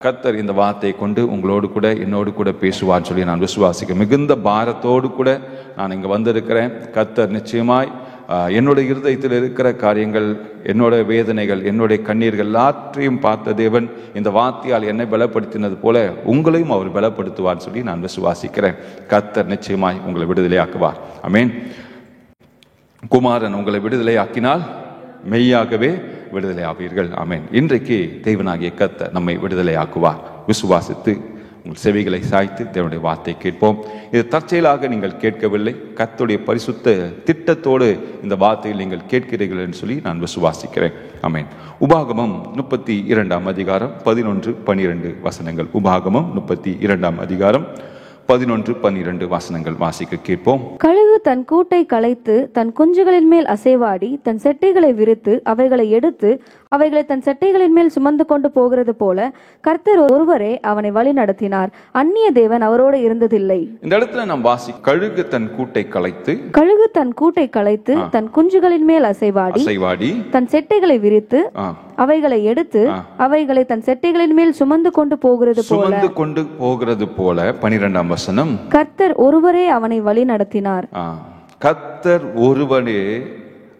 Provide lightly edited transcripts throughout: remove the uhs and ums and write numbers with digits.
கர்த்தர் இந்த வார்த்தையை கொண்டு உங்களோடு கூட என்னோடு கூட பேசுவான்னு சொல்லி நான் விசுவாசிக்கிறேன். மிகுந்த பாரத்தோடு கூட நான் இங்கே வந்திருக்கிறேன். கர்த்தர் நிச்சயமாய் என்னுடைய இருதயத்தில் இருக்கிற காரியங்கள், என்னோட வேதனைகள், என்னுடைய கண்ணீர்கள் எல்லாற்றையும் பார்த்த தேவன் இந்த வார்த்தையால் என்னை பலப்படுத்தினது போல உங்களையும் அவர் பலப்படுத்துவார்னு சொல்லி நான் விசுவாசிக்கிறேன். கர்த்தர் நிச்சயமாய் உங்களை விடுதலையாக்குவார். ஆமென். குமாரன் உங்களை விடுதலையாக்கினால் மெய்யாகவே விடுதலை ஆவீர்கள். ஆமென். இன்றைக்கு தேவனாகிய கர்த்தர் நம்மை விடுதலை ஆக்குவார். விசுவாசித்து உங்கள் செவிகளை சாய்த்து தேவனுடைய வார்த்தை கேட்போம். இது தற்செயலாக நீங்கள் கேட்கவில்லை, கர்த்தருடைய பரிசுத்த திட்டத்தோடு இந்த வார்த்தையில் நீங்கள் கேட்கிறீர்கள் என்று சொல்லி நான் விசுவாசிக்கிறேன். ஆமென். உபாகமம் 32 அதிகாரம் 11-12 வசனங்கள். உபாகமம் 32 அதிகாரம் 11-12 வசனங்கள் வாசிக்க கேட்போம். கழுகு தன் கூட்டை கலைத்து தன் குஞ்சுகளின் மேல் அசைவாடி தன் செட்டைகளை விரித்து அவைகளை எடுத்து அவைகளை தன் செட்டைகளின் மேல் சுமந்து கொண்டு போகிறது போல கர்த்தர் ஒருவரே அவனை வழி நடத்தினார். அந்நிய தேவன் அவரோடு இருந்ததில்லை. இந்த இடத்துல நாம் கழுகு தன் கூட்டை கலைத்து தன் குஞ்சுகளின் மேல் அசைவாடி தன் செட்டைகளை விரித்து அவைகளை எடுத்து அவைகளை தன் செட்டைகளின் மேல் சுமந்து கொண்டு போகிறது போல 12ஆம் வசனம். கர்த்தர் ஒருவரே அவனை வழி நடத்தினார். கர்த்தர் ஒருவரே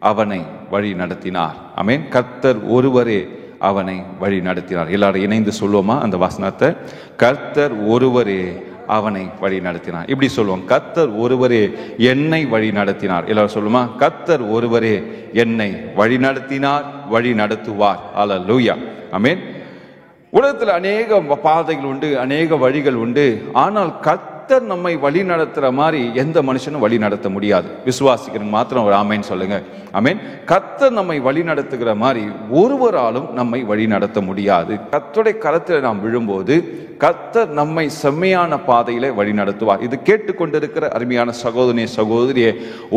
அவனை வழி நடத்தினார். ஆமென். கர்த்தர் ஒருவரே அவனை வழி நடத்தினார். எல்லாரும் இணைந்து சொல்லுவோமா அந்த வசனத்தை? கர்த்தர் ஒருவரே அவனை வழி நடத்தினார். இப்படி சொல்லுவோம், கர்த்தர் ஒருவரே என்னை வழி நடத்தினார். எல்லாரும் சொல்லுமா? கர்த்தர் ஒருவரே என்னை வழி நடத்தினார், வழி நடத்துவார். அல்லேலூயா. ஆமென். உலகத்தில் அநேக பாதைகள் உண்டு, அநேக வழிகள் உண்டு. ஆனால் கர்த்தர் நம்மை வழி நடத்துற மாதிரி எந்த மனுஷனும் வழி நடத்த முடியாது. விசுவாசிக்கிறவங்க மாத்திரம் ஒரு ஆமென் சொல்லுங்க. ஆமென். கர்த்தர் நம்மை வழி நடத்துகிற மாதிரி ஒருவராலும் நம்மை வழி நடத்த முடியாது. கர்த்தருடைய கரத்தில் நாம் விழும்போது கர்த்தர் நம்மை செம்மையான பாதையில வழி நடத்துவார். இது கேட்டுக்கொண்டிருக்கிற அருமையான சகோதரியே,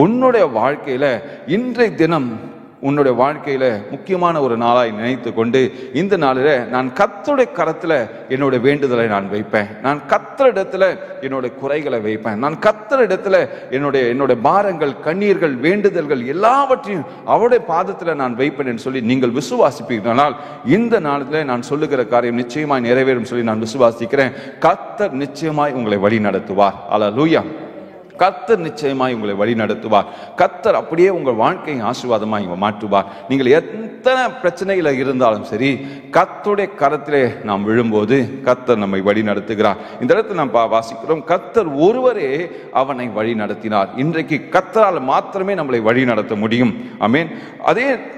உன்னுடைய வாழ்க்கையில இன்றைய தினம் உன்னுடைய வாழ்க்கையில முக்கியமான ஒரு நாளாய் நினைத்து கொண்டு இந்த நாளில நான் கர்த்தருடைய கரத்துல என்னோட வேண்டுதலை நான் வைப்பேன். நான் கர்த்தரிடத்துல என்னோட குறைகளை வைப்பேன். நான் கர்த்தரிடத்துல என்னோட பாரங்கள், கண்ணீர்கள், வேண்டுதல்கள் எல்லாவற்றையும் அவருடைய பாதத்துல நான் வைப்பேன் என்று சொல்லி நீங்கள் விசுவாசிப்பீர்களானால் இந்த நாளில நான் சொல்லுகிற காரியம் நிச்சயமாய் நிறைவேறும் சொல்லி நான் விசுவாசிக்கிறேன். கர்த்தர் நிச்சயமாய் உங்களை வழி நடத்துவார். அல்லேலூயா. கர்த்தர் நிச்சயமாய் உங்களை வழி நடத்துவார். கர்த்தர் அப்படியே உங்கள் வாழ்க்கையை ஆசீர்வாதமாய் மாற்றுவார். நீங்கள் எத்தனை பிரச்சனையில இருந்தாலும் சரி, கர்த்தருடைய கரத்திலே நாம் விழும்போது கர்த்தர் நம்மை வழி நடத்துகிறார். இந்த இடத்துல நாம் வாசிக்கிறோம், கர்த்தர் ஒருவரே அவனை வழி நடத்தினார். இன்றைக்கு கர்த்தரால் மாத்திரமே நம்மளை வழி நடத்த முடியும். ஆமென்.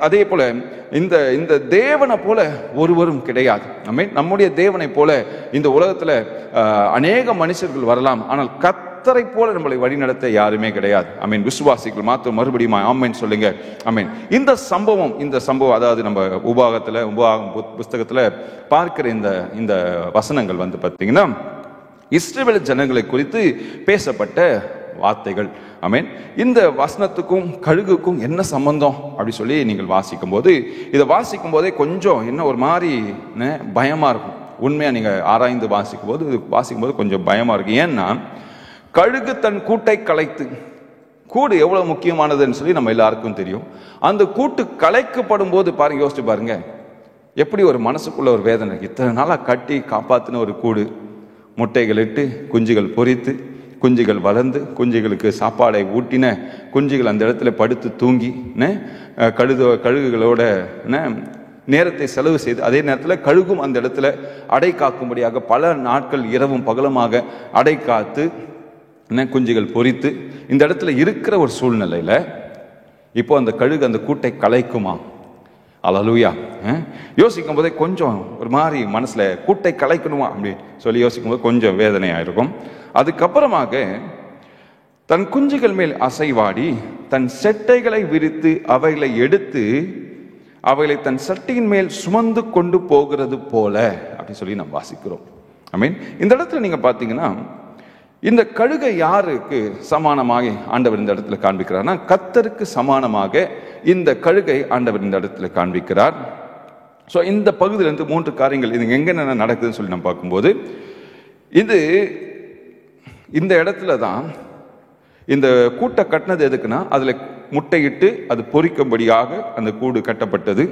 அதே போல இந்த தேவனை போல ஒருவரும் கிடையாது. ஆமென். நம்முடைய தேவனை போல இந்த உலகத்துல அநேக மனுஷர்கள் வரலாம், ஆனால் கர்த்தரை போல நம்மளை வழி நடத்த யாருமே கிடையாது. ஆமென். விசுவாசிகள் மாத்திரம் மறுபடியும் ஆமென் சொல்லுங்க. ஆமென். இந்த சம்பவம் அதாவது நம்ம உபாகம புஸ்தகத்துல பார்க்கிற இந்த வசனங்கள் பார்த்தீங்கன்னா இஸ்ரவேல் ஜனங்களை குறித்து பேசப்பட்ட வார்த்தைகள். ஆமென். இந்த வசனத்துக்கும் கழுகுக்கும் என்ன சம்பந்தம் அப்படி சொல்லி நீங்கள் இதை வாசிக்கும் போதே கொஞ்சம் என்ன ஒரு மாதிரி பயமா இருக்கும். உண்மையா நீங்க ஆராய்ந்து வாசிக்கும் போது கொஞ்சம் பயமா இருக்கு. ஏன்னா கழுகு தன் கூட்டை கலைத்து, கூடு எவ்வளவு முக்கியமானதுன்னு சொல்லி நம்ம எல்லாருக்கும் தெரியும். அந்த கூட்டு கலைக்கப்படும் போது யோசிச்சு பாருங்க, எப்படி ஒரு மனசுக்குள்ள ஒரு வேதனை. இத்தனை நாளா கட்டி காப்பாத்தின ஒரு கூடு, முட்டைகள் இட்டு குஞ்சுகள் பொரித்து குஞ்சுகள் வளர்ந்து குஞ்சுகளுக்கு சாப்பாடை ஊட்டின குஞ்சுகள் அந்த இடத்துல படுத்து தூங்கி கழுகுகளோட நேரத்தை செலவு செய்து, அதே நேரத்தில் கழுகும் அந்த இடத்துல அடை காக்கும்படியாக பல நாட்கள் இரவும் பகலுமாக அடை காத்து குஞ்சுகள் பொரித்து இந்த இடத்துல இருக்கிற ஒரு சூழ்நிலையில இப்போ அந்த கழுகு அந்த கூட்டை கலைக்குமா? அல்லேலூயா. யோசிக்கும் போதே கொஞ்சம் ஒரு மாதிரி மனசுல கூட்டை கலைக்கணுமா அப்படி சொல்லி யோசிக்கும் போது கொஞ்சம் வேதனையா இருக்கும். அதுக்கப்புறமாக தன் குஞ்சுகள் மேல் அசைவாடி தன் செட்டைகளை விரித்து அவைகளை எடுத்து அவைகளை தன் சட்டையின் மேல் சுமந்து கொண்டு போகிறது போல அப்படி சொல்லி நாம் வாசிக்கிறோம். ஆமென். இந்த இடத்துல நீங்க பாத்தீங்கன்னா இந்த கழுகை யாருக்கு சமானமாக ஆண்டவர் இந்த இடத்துல காண்பிக்கிறார்னா, கர்த்தருக்கு சமானமாக இந்த கழுகை ஆண்டவர் இந்த இடத்துல காண்பிக்கிறார். ஸோ இந்த பகுதியிலிருந்து 3 காரியங்கள் இது எங்கென்ன நடக்குதுன்னு சொல்லி நம்ம பார்க்கும்போது, இந்த இடத்துல தான் இந்த கூட்டை கட்டினது எதுக்குன்னா, அதுல முட்டையிட்டு அது பொரிக்கும்படியாக அந்த கூடு கட்டப்பட்டது.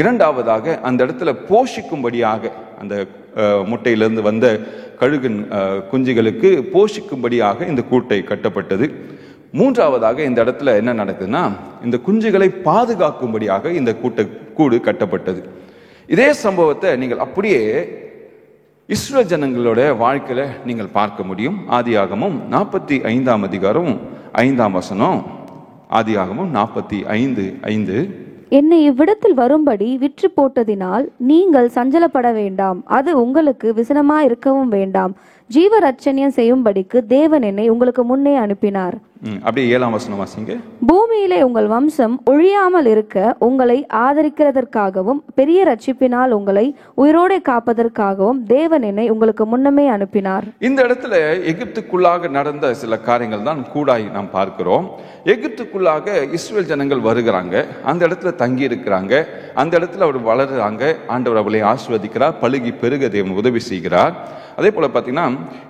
இரண்டாவதாக அந்த இடத்துல போஷிக்கும்படியாக அந்த முட்டையிலிருந்து வந்த கழுகின் குஞ்சுகளுக்கு போஷிக்கும்படியாக இந்த கூட்டை கட்டப்பட்டது. மூன்றாவதாக இந்த இடத்துல என்ன நடக்குதுன்னா, இந்த குஞ்சுகளை பாதுகாக்கும்படியாக இந்த கூடு கட்டப்பட்டது. இதே சம்பவத்தை நீங்கள் அப்படியே இஸ்ரவேல் ஜனங்களோட வாழ்க்கையில நீங்கள் பார்க்க முடியும். ஆதியாகமம் 45ஆம் அதிகாரம் 5ஆம் வசனம். ஆதியாகமம் 45:5. என்னை இவ்விடத்தில் வரும்படி விற்று போட்டதினால் நீங்கள் சஞ்சலப்பட வேண்டாம், அது உங்களுக்கு விசனமாயிருக்கவும் வேண்டாம். ஜீவ ரட்சணியம் செய்யும்படிக்கு தேவன் என்னை உங்களுக்கு முன்னே அனுப்பினார். அப்படியே 7ஆம் வசனம் வாசிங்க. பூமியிலே உங்கள் வம்சம் ஒழியாமல் இருக்க உங்களை ஆதரிக்கிறதற்காகவும் பெரிய ரட்சிப்பினால் உங்களை உயிரோടെ காப்பதற்காகவும் தேவன் என்னை உங்களுக்கு முன்னமே அனுப்பினார். இந்த இடத்துல எகிப்துக்குள்ளாக நடந்த சில காரியங்கள் தான் கூடாய் நாம் பார்க்கிறோம். எகிப்துக்குள்ளாக இஸ்ரவேல் ஜனங்கள் வருகிறாங்க, அந்த இடத்துல தங்கி இருக்கிறாங்க, அந்த இடத்துல அவர் வளர்றாங்க. ஆண்டவர் அவளை ஆசீர்வதிக்கிறார், பழுகி பெருக தேவன் உதவி செய்கிறார். அதே போல பார்த்தீங்கன்னா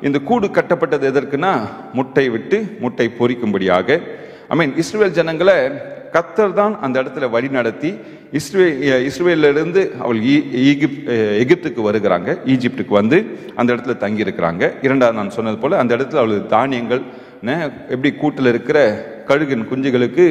இந்த கூடு கட்டப்பட்டது எதற்குன்னா, முட்டை விட்டு முட்டை பொரிக்கும்படியாக. இஸ்ரவேல் ஜனங்களை கர்த்தர் தான் அந்த இடத்துல வழி நடத்தி இஸ்ரவேலிருந்து அவள் எகிப்துக்கு வருகிறாங்க. ஈஜிப்டுக்கு வந்து அந்த இடத்துல தங்கி இருக்கிறாங்க. இரண்டாவது நான் சொன்னது போல அந்த இடத்துல அவள் தானியங்கள் எப்படி கூட்டில் இருக்கிற கழுகின் குஞ்சுகளுக்கு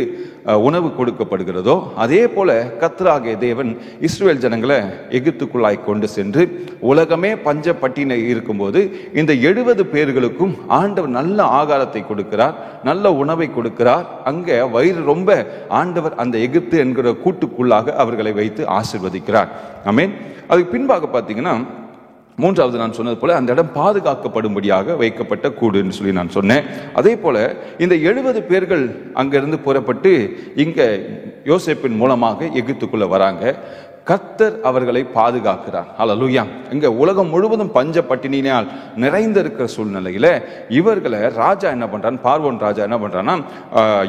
உணவு கொடுக்கப்படுகிறதோ அதே போல கர்த்தராகிய தேவன் இஸ்ரவேல் ஜனங்களை எகிப்துக்குள்ளாய் கொண்டு சென்று உலகமே பஞ்ச பட்டினை இருக்கும்போது இந்த 70 பேர்களுக்கும் ஆண்டவர் நல்ல ஆகாரத்தை கொடுக்கிறார், நல்ல உணவை கொடுக்கிறார். அங்க வயிறு ரொம்ப ஆண்டவர் அந்த எகிப்து என்கிற கூட்டுக்குள்ளாக அவர்களை வைத்து ஆசீர்வதிக்கிறார். ஆமென். அதுக்கு பின்பாக பார்த்தீங்கன்னா மூன்றாவது நான் சொன்னது போல அந்த இடம் பாதுகாக்கப்படும்படியாக வைக்கப்பட்ட கூடு என்று சொல்லி நான் சொன்னேன். அதே போல இந்த 70 பேர்கள் அங்கிருந்து புறப்பட்டு இங்க யோசேப்பின் மூலமாக எகிப்துக்குள்ள வராங்க. கர்த்தர் அவர்களை பாதுகாக்கிறார். அல்லேலூயா. இங்க உலகம் முழுவதும் பஞ்ச பட்டினியால் நிறைந்திருக்கிற சூழ்நிலையில இவர்களை ராஜா என்ன பண்றான், பார்வோன் ராஜா என்ன பண்றான்னா,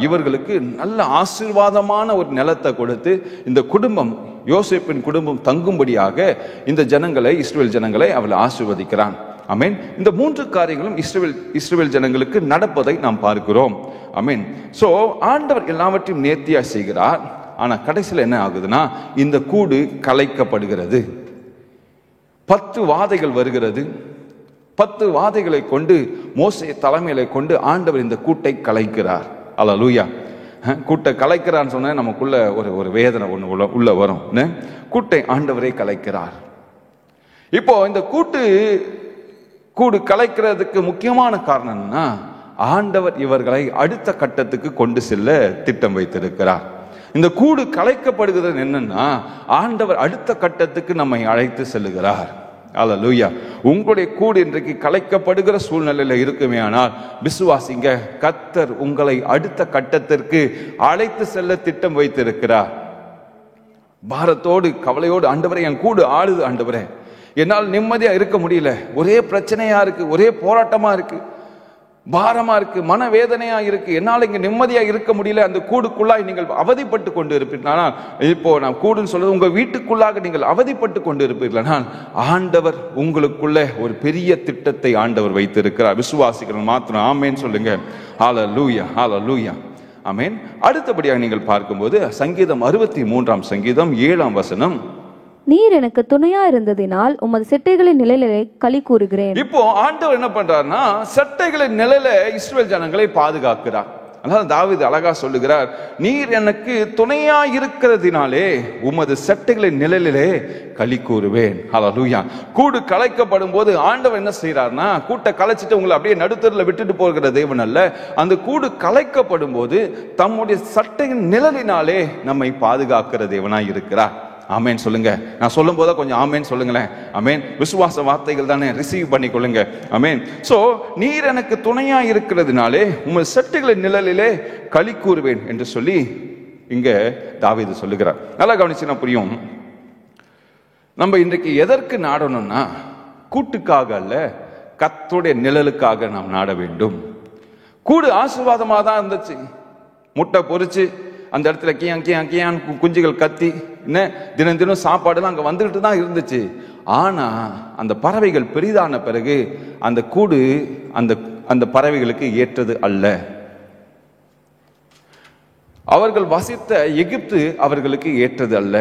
இவர்களுக்கு நல்ல ஆசீர்வாதமான ஒரு நிலத்தை கொடுத்து இந்த குடும்பம் யோசேப்பின் குடும்பம் தங்கும்படியாக இந்த ஜனங்களை இஸ்ரவேல் ஜனங்களை அவள் ஆசீர்வதிக்கிறான். ஆமென். இந்த 3 காரியங்களும் இஸ்ரவேல் ஜனங்களுக்கு நடப்பதை நாம் பார்க்கிறோம். ஆமென். சோ ஆண்டவர் எல்லாவற்றையும் நேர்த்தியா செய்கிறார். ஆனா கடைசியில் என்ன ஆகுதுன்னா, இந்த கூடு கலைக்கப்படுகிறது. 10 வாதைகள் வருகிறது. 10 வாதைகளை கொண்டு மோசே தலைமையில கொண்டு ஆண்டவர் இந்த கூட்டை கலைக்கிறார். அல்லேலூயா. கூட்டை கலைக்கிறான்னு சொன்ன நமக்குள்ள ஒரு வேதனை ஒண்ணு உள்ள வரும். கூட்டை ஆண்டவரை கலைக்கிறார். இப்போ இந்த கூடு கலைக்கிறதுக்கு முக்கியமான காரணம் என்னன்னா, ஆண்டவர் இவர்களை அடுத்த கட்டத்துக்கு கொண்டு செல்ல திட்டம் வைத்திருக்கிறார். இந்த கூடு கலைக்கப்படுகிறது என்னன்னா, ஆண்டவர் அடுத்த கட்டத்துக்கு நம்மை அழைத்து செல்லுகிறார். அல்லேலூயா. உங்களுடைய கூடு இன்றைக்கு கலைக்கப்படுகிற சூழ்நிலையில இருக்குமே ஆனால் விசுவாசிங்க, கர்த்தர் உங்களை அடுத்த கட்டத்திற்கு அழைத்து செல்ல திட்டம் வைத்திருக்கிறார். பாரத்தோடு கவலையோடு, ஆண்டவரே என் கூடு ஆளுது, ஆண்டவரே என்னால் நிம்மதியா இருக்க முடியல, ஒரே பிரச்சனையா இருக்கு, ஒரே போராட்டமா இருக்கு, பாரமா இருக்கு, மனவேதனையா இருக்கு, என்னால் இங்க நிம்மதியா இருக்க முடியல. அந்த கூடுக்குள்ளாய் நீங்கள் அவதிப்பட்டு கொண்டு இருப்பீர்களா? இப்போ நான் கூடுன்னு சொல்றது உங்க வீட்டுக்குள்ளாக நீங்கள் அவதிப்பட்டு கொண்டு இருப்பீர்களா? ஆண்டவர் உங்களுக்குள்ள ஒரு பெரிய திட்டத்தை ஆண்டவர் வைத்திருக்கிறார். விசுவாசிகள் மாத்திரம் ஆமேன் சொல்லுங்க. ஹல்லேலூயா, ஹல்லேலூயா, ஆமேன். அடுத்தபடியாக நீங்கள் பார்க்கும்போது சங்கீதம் 63ஆம் சங்கீதம் 7ஆம் வசனம். நீர் எனக்கு துணையா இருந்ததினால் உமது செட்டைகளின் நிழலிலே களி கூறுகிறேன். இப்போ ஆண்டவர் என்ன பண்றாருன்னா, செட்டைகளின் நிழல இஸ்ரவேல் ஜனங்களை பாதுகாக்கிறார். அதாவது தாவீது அழகா சொல்லுகிறார், நீர் எனக்கு துணையா இருக்கிறதினாலே உமது செட்டைகளின் நிழலிலே களி கூறுவேன். ஹல்லேலூயா. கூடு கலைக்கப்படும் போது ஆண்டவர் என்ன செய்யறாருன்னா, கூட்டை கலைச்சிட்டு உங்களை அப்படியே நடுத்தரில் விட்டுட்டு போகிற தேவன் அல்ல. அந்த கூடு கலைக்கப்படும் போது தம்முடைய சட்டையின் நிழலினாலே நம்மை பாதுகாக்கிற தேவனாய் இருக்கிறார். ஆமேன் சொல்லுங்க. நான் சொல்லும் போது கொஞ்சம் ஆமேன் சொல்லுங்களேன். ஆமேன். விசுவாச வார்த்தைகள் தானே, ரிசீவ் பண்ணி கொள்ளுங்க. ஆமேன். சோ நீர் எனக்கு துணையா இருக்கிறதுனாலே உங்கள் செட்டைகளின் நிழலிலே களி கூறுவேன் என்று சொல்லி இங்க தாவீது சொல்லுகிறார். நல்லா கவனிச்சுனா புரியும். நம்ம இன்றைக்கு எதற்கு நாடணும்னா, கூட்டுக்காக அல்ல, கர்த்தருடைய நிழலுக்காக நாம் நாட வேண்டும். கூடு ஆசீர்வாதமா தான் இருந்துச்சு. முட்டை பொரிச்சு அந்த இடத்துல கியான் குஞ்சுகள் கத்தி தினம் தினம் சாப்பாடுலாம் அங்க வந்துகிட்டு தான் இருந்துச்சு. ஆனா அந்த பறவைகள் பெரிதான பிறகு அந்த கூடு அந்த பறவைகளுக்கு ஏற்றது அல்ல. அவர்கள் வசித்த எகிப்து அவர்களுக்கு ஏற்றது அல்ல.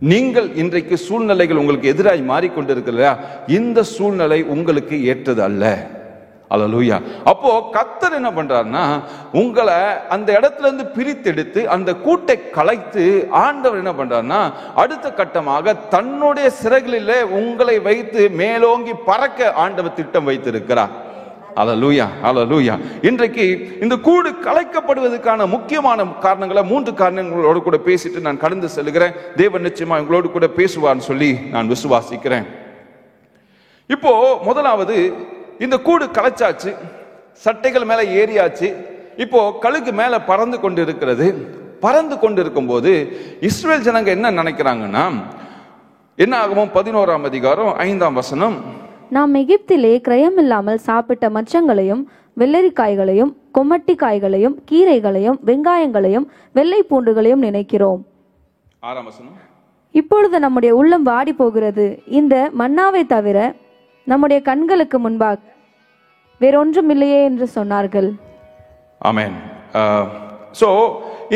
நீங்கள் இன்றைக்கு சூழ்நிலைகள் உங்களுக்கு எதிராய் மாறிக்கொண்டிருக்கிறா, இந்த சூழ்நிலை உங்களுக்கு ஏற்றது அல்ல. அல்லேலூயா. அப்போ கர்த்தர் என்ன பண்றாருன்னா, உங்களை அந்த இடத்துல இருந்து பிரித்தெடுத்து அந்த கூட்டை கலைத்து ஆண்டவர் என்ன பண்றாருன்னா, அடுத்த கட்டமாக தன்னுடைய சிறகுகளிலே உங்களை வைத்து மேலோங்கி பறக்க ஆண்டவர் திட்டம் வைத்திருக்கிறார். அல்லேலூயா, அல்லேலூயா. இன்றைக்கு இந்த கூடு கலைக்கப்படுவதற்கான முக்கியமான காரணங்களை 3 காரணங்களோடு கூட பேசிட்டு நான் கடந்து செல்கிறேன். தேவன் நிச்சயமா உங்களோடு கூட பேசுவார்னு சொல்லி நான் விசுவாசிக்கிறேன். இப்போ முதலாவது, இந்த கூடு கலைச்சாச்சு, சட்டைகள் மேல ஏறியாச்சு, இப்போ கழுகு மேல பறந்து கொண்டு இருக்கிறது. பறந்து கொண்டு இருக்கும் போது இஸ்ரவேல் ஜனங்க என்ன நினைக்கிறாங்கன்னா, என்ன ஆகும்? 11ஆம் அதிகாரம் 5ஆம் வசனம், நாம் எகிப்திலே கிரயமில்லாமல் சாப்பிட்ட மச்சங்களையும் வெள்ளரிக்காய்களையும் கொம்மட்டி காய்களையும் கீரைகளையும் வெங்காயங்களையும் வெள்ளை பூண்டுகளையும் நினைக்கிறோம். 6ஆம் வசனம், இப்பொழுது நம்முடைய உள்ளம் வாடி போகிறது. இந்த மன்னாவை தவிர நம்முடைய கண்களுக்கு முன்பாக வேறொன்றும் இல்லையே என்று சொன்னார்கள். ஆமென். சோ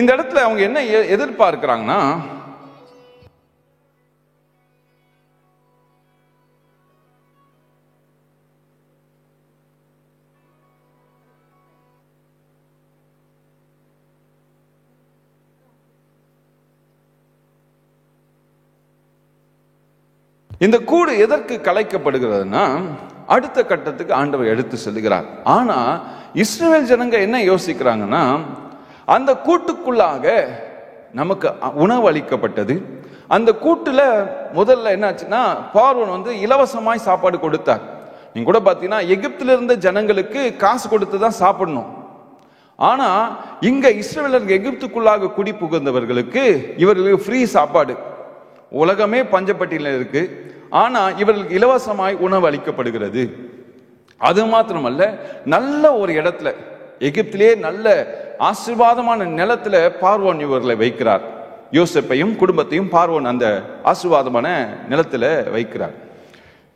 இந்த இடத்துல அவங்க என்ன எதிர்பார்க்கிறாங்கன்னா, இந்த கூடு எதற்கு கலைக்கப்படுகிறதுனா, அடுத்த கட்டத்துக்கு ஆண்டவர் எடுத்து செல்கிறார். ஆனா இஸ்ரவேல் ஜனங்க என்ன யோசிக்கிறாங்கன்னா, அந்த கூட்டுக்குள்ளாக நமக்கு உணவு அளிக்கப்பட்டது. அந்த கூட்டுல முதல்ல என்னாச்சுன்னா, பார்வோன் இலவசமாய் சாப்பாடு கொடுத்தார். நீங்க கூட பாத்தீங்கன்னா, எகிப்தில இருந்த ஜனங்களுக்கு காசு கொடுத்து தான் சாப்பிடணும். ஆனா இங்க இஸ்ரவேலர்கள் எகிப்துக்குள்ளாக குடி புகுந்தவர்களுக்கு இவர்களுக்கு ஃப்ரீ சாப்பாடு. உலகமே பஞ்சப்பட்டியல இருக்கு, ஆனா இவர்களுக்கு இலவசமாய் உணவு அளிக்கப்படுகிறது. அது மாத்திரமல்ல, நல்ல ஒரு இடத்துல, எகிப்திலே நல்ல ஆசீர்வாதமான நிலத்துல பார்வோன் இவர்களை வைக்கிறார். யோசேப்பையும் குடும்பத்தையும் பார்வோன் அந்த ஆசீர்வாதமான நிலத்துல வைக்கிறார்.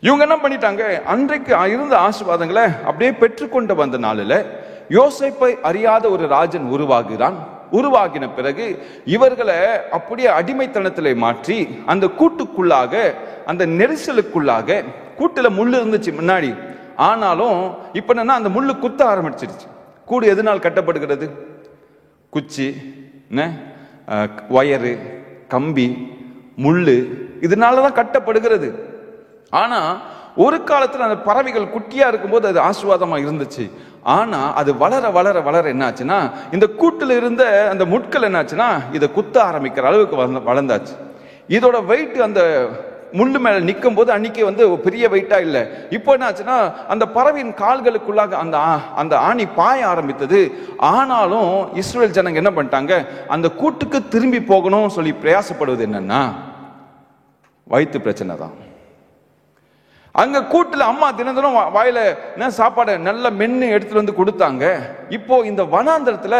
இவங்க என்ன பண்ணிட்டாங்க, அன்றைக்கு இருந்த ஆசீர்வாதங்களை அப்படியே பெற்றுக்கொண்டு வந்த நாளில் யோசேப்பை அறியாத ஒரு ராஜன் உருவாகிறான். உருவாகின பிறகு இவர்களை அப்படியே அடிமைத்தனத்திலே மாற்றி அந்த கூட்டுக்குள்ளாக, அந்த நெரிசலுக்குள்ளாக, கூட்டுல முள்ளு இருந்துச்சு முன்னாடி, ஆனாலும் இப்ப என்னன்னா அந்த முள்ளு குத்த ஆரம்பிச்சிருச்சு. கூடு எதனால் கட்டப்படுகிறது? குச்சி, வயறு, கம்பி, முள்ளு, இதனாலதான் கட்டப்படுகிறது. ஆனா ஒரு காலத்துல அந்த பறவைகள் குட்டியா இருக்கும்போது அது ஆசீர்வாதமா இருந்துச்சு. ஆனா அது வளர வளர வளர என்னாச்சுன்னா, இந்த கூட்டுல இருந்த அந்த முட்கள் என்னாச்சுன்னா இதை குத்த ஆரம்பிக்கிற அளவுக்கு வளர்ந்தாச்சு. இதோட வெயிட் அந்த முள்ளு மேல நிற்கும் போது அன்னைக்கு பெரிய வெயிட்டா இல்லை. இப்போ என்னாச்சுன்னா அந்த பறவையின் கால்களுக்குள்ளாக அந்த ஆணி பாய ஆரம்பித்தது. ஆனாலும் இஸ்ரவேல் ஜனங்க என்ன பண்ணிட்டாங்க, அந்த கூட்டுக்கு திரும்பி போகணும்னு சொல்லி பிரயாசப்படுவது என்னன்னா, வயிற்று பிரச்சனை தான். அங்க கூட்டுல அம்மா தினந்தனம் வாயில சாப்பாடை நல்ல மென்னு எடுத்துட்டு கொடுத்தாங்க. இப்போ இந்த வனாந்தரத்துல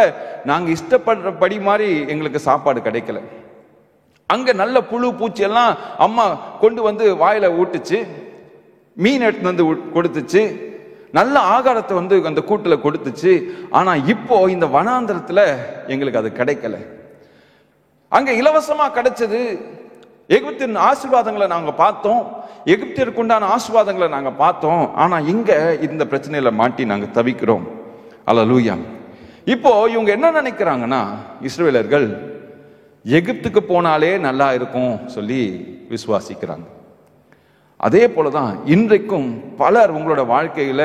நாங்க இஷ்டப்படுறபடி மாதிரி எங்களுக்கு சாப்பாடு கிடைக்கல. அங்க நல்ல புழு பூச்சி எல்லாம் அம்மா கொண்டு வாயில ஊட்டுச்சு, மீன் எடுத்து கொடுத்துச்சு, நல்ல ஆகாரத்தை அந்த கூட்டுல கொடுத்துச்சு. ஆனா இப்போ இந்த வனாந்தரத்துல எங்களுக்கு அது கிடைக்கல. அங்க இலவசமா கிடைச்சது. எகிப்தின் ஆசீர்வாதங்களை நாங்க பார்த்தோம், எகிப்திற்கு உண்டான ஆசீர்வாதங்களை நாங்க பார்த்தோம். ஆனா இங்க இந்த பிரச்சனையில மாட்டி நாங்க தவிக்கிறோம். அல்லேலூயா. இப்போ இவங்க என்ன நினைக்கிறாங்கன்னா, இஸ்ரவேலர்கள் எகிப்துக்கு போனாலே நல்லா இருக்கும் சொல்லி விசுவாசிக்கிறாங்க. அதே போலதான் இன்றைக்கும் பலர் உங்களோட வாழ்க்கையில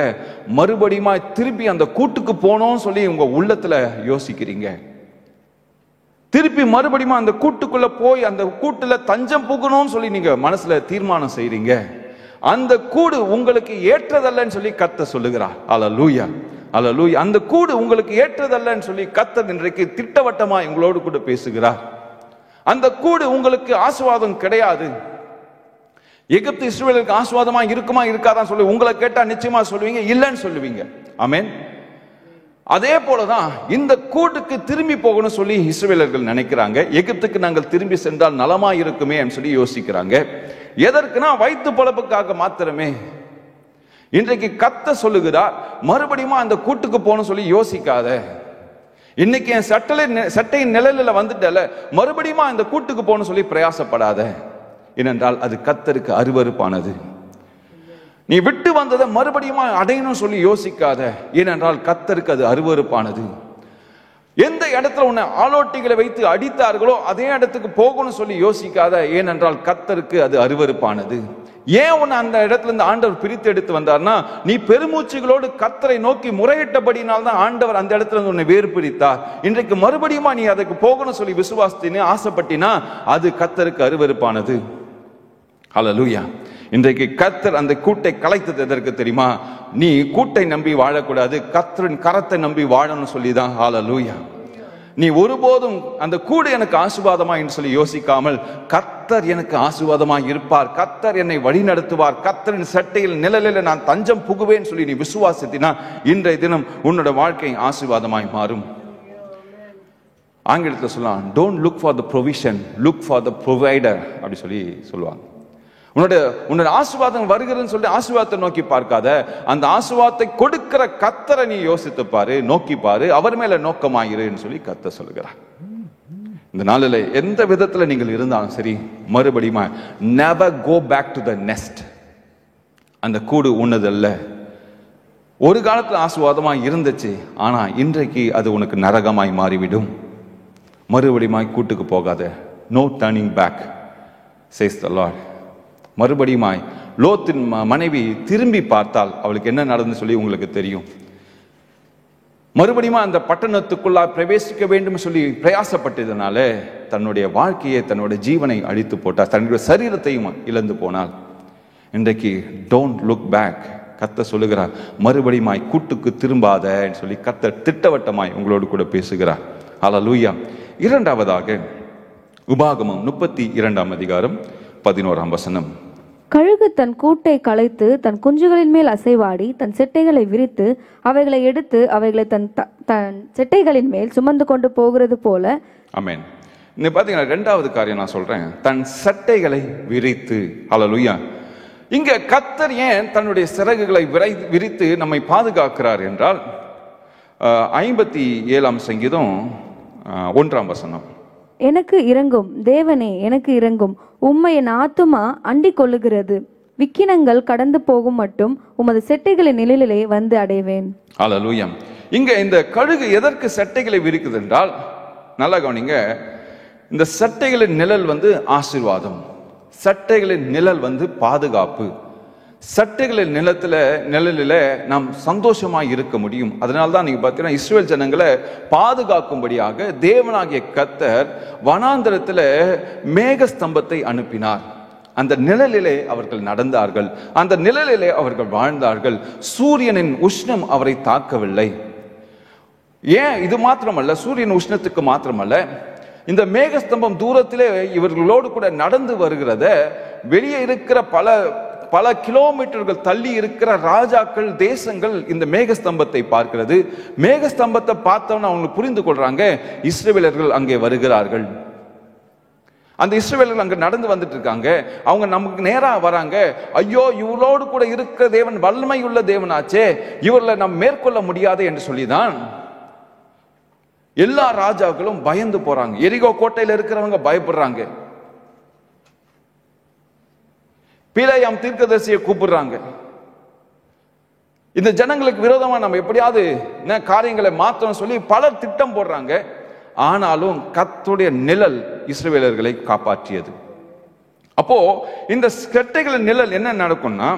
மறுபடியும் திருப்பி அந்த கூட்டுக்கு போனோம் சொல்லி உங்க உள்ளத்துல யோசிக்கிறீங்க. திருப்பி மறுபடியும் அந்த கூட்டுக்குள்ள போய் அந்த கூட்டுல தஞ்சம் புகணும்னு சொல்லி நீங்க மனசுல தீர்மானம் செய்றீங்க. அந்த கூடு உங்களுக்கு ஏற்றதல்லன்னு சொல்லி கர்த்தர் சொல்லுகிறார். அல்லேலூயா, அல்லேலூயா. அந்த கூடு உங்களுக்கு ஏற்றதல்லன்னு சொல்லி கர்த்தர் இன்றைக்கு திட்டவட்டமா உங்களோடு கூட பேசுகிறார். அந்த கூடு உங்களுக்கு ஆசீர்வாதம் கிடையாது. எகிப்து இஸ்ரவேலுக்கு ஆசீர்வாதமா இருக்குமா இருக்காதான் சொல்லி உங்களை கேட்டா நிச்சயமா சொல்லுவீங்க, இல்லைன்னு சொல்லுவீங்க. ஆமென். அதே போலதான் இந்த கூட்டுக்கு திரும்பி போகணும் சொல்லி இஸ்ரவேலர்கள் நினைக்கிறாங்க. எகிப்துக்கு நாங்கள் திரும்பி சென்றால் நலமா இருக்குமே சொல்லி யோசிக்கிறாங்க. எதற்குனா வயிற்று பொழப்புக்காக மாத்திரமே. இன்றைக்கு கர்த்தர் சொல்லுகிறார், மறுபடியும் அந்த கூட்டுக்கு போகணும் சொல்லி யோசிக்காத. இன்னைக்கு என் சட்டையின் நிழலில் வந்துட்டல, மறுபடியும் இந்த கூட்டுக்கு போகணும் சொல்லி பிரயாசப்படாத. ஏனென்றால் அது கர்த்தருக்கு அருவருப்பானது. நீ விட்டு வந்ததை மறுபடியும் அடையணும் சொல்லி யோசிக்காத, ஏனென்றால் கர்த்தருக்கு அது அருவருப்பானது. எந்த இடத்துல உன்னை ஆலோட்டிகளை வைத்து அடித்தார்களோ அதே இடத்துக்கு போகணும்னு சொல்லி யோசிக்காத, ஏனென்றால் கர்த்தருக்கு அது அருவருப்பானது. ஏன் உன்னை அந்த இடத்துல இருந்து ஆண்டவர் பிரித்து எடுத்து வந்தார்னா, நீ பெருமூச்சுகளோடு கர்த்தரை நோக்கி முறையிட்டபடினால்தான் ஆண்டவர் அந்த இடத்துல இருந்து உன்னை வேறு பிரித்தார். இன்றைக்கு மறுபடியும் நீ அதுக்கு போகணும் சொல்லி விசுவாசத்தினே ஆசைப்பட்டினா அது கர்த்தருக்கு அருவருப்பானது. ஹல்லேலூயா. இன்றைக்கு கர்த்தர் அந்த கூட்டை கலைத்தது எதற்கு தெரியுமா? நீ கூட்டை நம்பி வாழக்கூடாது, கர்த்தரின் கரத்தை நம்பி வாழணும்னு சொல்லிதான். ஹல்லேலூயா. நீ ஒருபோதும் அந்த கூடு எனக்கு ஆசீர்வாதமா என்று சொல்லி யோசிக்காமல், கர்த்தர் எனக்கு ஆசீர்வாதமாய் இருப்பார், கர்த்தர் என்னை வழி நடத்துவார், கர்த்தரின் சட்டையில் நிழலில் நான் தஞ்சம் புகுவேன் சொல்லி நீ விசுவாசித்தினா இன்றைய தினம் உன்னோட வாழ்க்கை ஆசீர்வாதமாய் மாறும். ஆங்கிலத்தில் சொல்லலாம், don't look for the provision, look for the provider அப்படி சொல்லி சொல்லுவாங்க. உன்னோட ஆசீர்வாதம் வருகிறதுன்னு சொல்லி ஆசீர்வாதத்தை நோக்கி பார்க்காத, அந்த ஆசீர்வாதத்தை கொடுக்கிற கர்த்தரை நீ யோசித்து பாரு, நோக்கி பாரு, அவர் மேல நோக்கமாயிருன்னு சொல்லி கர்த்தர் சொல்லுகிறார். இந்த நாளில் எந்த விதத்துல நீங்கள் இருந்தாலும் சரி, மறுபடியும் never go back to the nest. அந்த கூடு உன்னதல்ல. ஒரு காலத்துல ஆசீர்வாதமாய் இருந்துச்சு, ஆனா இன்றைக்கு அது உனக்கு நரகமாய் மாறிவிடும். மறுபடியும் கூட்டுக்கு போகாத. No turning back says the Lord. மறுபடியுமாய் லோத்தின் மனைவி திரும்பி பார்த்தால் அவளுக்கு என்ன நடந்து சொல்லி உங்களுக்கு தெரியும். மறுபடியும் அந்த பட்டணத்துக்குள்ளா பிரவேசிக்க வேண்டும் சொல்லி பிரயாசப்பட்டதுனால தன்னுடைய வாழ்க்கையை, தன்னுடைய ஜீவனை அழித்து போட்டார், தன்னுடைய சரீரத்தையும் இழந்து போனாள். இன்றைக்கு டோன்ட் லுக் பேக். கர்த்தர் சொல்லுகிறார், மறுபடியுமாய் கூட்டுக்கு திரும்பாத சொல்லி கர்த்தர் திட்டவட்டமாய் உங்களோடு கூட பேசுகிறார். ஹல்லேலூயா. இரண்டாவதாக உபாகமம் 32 அதிகாரம் 11 வசனம். கழுகு தன் கூட்டை கலைத்து தன் குஞ்சுகளின் மேல் அசைவாடி தன் செட்டைகளை விரித்து அவைகளை எடுத்து அவைகளை தன் செட்டைகளின் மேல் சுமந்து கொண்டு போகிறது போல. ஆமென். இந்த பாத்தீங்கன்னா இரண்டாவது காரியம் நான் சொல்றேன், தன் சட்டைகளை விரித்து. ஹல்லேலூயா. இங்க கர்த்தர் ஏன் தன்னுடைய சிறகுகளை விரித்து நம்மை பாதுகாக்கிறார் என்றால் 57 சங்கீதம் 1 வசனம். எனக்கு இறங்கும் தேவனே, எனக்கு இறங்கும், உம்மை என் ஆத்துமா அண்டிக் கொள்ளுகிறது, விக்கினங்கள் கடந்து போகும் மட்டும் உமது செட்டைகளின் நிழலிலே வந்து அடைவேன். ஹல்லேலூயா. இங்க இந்த கழுகு எதற்கு சட்டைகளை விரிக்குது என்றால், நல்லா கவனிங்க, இந்த சட்டைகளின் நிழல் ஆசீர்வாதம், சட்டைகளின் நிழல் பாதுகாப்பு. சட்டைகளின் நிழலில நாம் சந்தோஷமாய் இருக்க முடியும். அதனால்தான் நீங்க பார்த்தீங்கன்னா இஸ்ரவேல் ஜனங்களை பாதுகாக்கும்படியாக தேவனாகிய கர்த்தர் வனாந்தரத்துல மேகஸ்தம்பத்தை அனுப்பினார். அந்த நிழலிலே அவர்கள் நடந்தார்கள், அந்த நிழலிலே அவர்கள் வாழ்ந்தார்கள். சூரியனின் உஷ்ணம் அவரை தாக்கவில்லை. ஏன் இது மாத்திரமல்ல, சூரியன் உஷ்ணத்துக்கு மாத்திரமல்ல, இந்த மேகஸ்தம்பம் தூரத்திலே இவர்களோடு கூட நடந்து வருகிறத வெளியே இருக்கிற பல கிலோமீட்டர்கள் தள்ளி இருக்கிற ராஜாக்கள், தேசங்கள் இந்த மேகஸ்தம்பத்தை பார்க்கிறது. மேகஸ்தம்பத்தை பார்த்தவன அவங்க புரிந்து கொள்றாங்க, இஸ்ரவேலர்கள் அங்கே வருகிறார்கள். அந்த இஸ்ரவேலர்கள் அங்க நடந்து வந்துட்டு இருக்காங்க. அவங்க நமக்கு நேரா வராங்க. ஐயோ, இவளோடு கூட இருக்கிற தேவன் வல்லமை உள்ள தேவனாச்சே, இவர்களை நாம் மேற்கொள்ள முடியாது என்று சொல்லிதான் எல்லா ராஜாக்களும் பயந்து போறாங்க. எரிகோ கோட்டையில் இருக்கிறவங்க பயப்படுறாங்க. பிலேயாம் தீர்க்கதரிசியை கூப்பிடுறாங்க. இந்த ஜனங்களுக்கு விரோதமா நம்ம எப்படியாவது காரியங்களை மாற்றணும் சொல்லி பலர் திட்டம் போடுறாங்க. ஆனாலும் கர்த்தருடைய நிழல் இஸ்ரவேலர்களை காப்பாற்றியது. அப்போ இந்த சட்டைகளின் நிழல் என்ன நடக்கும்னா,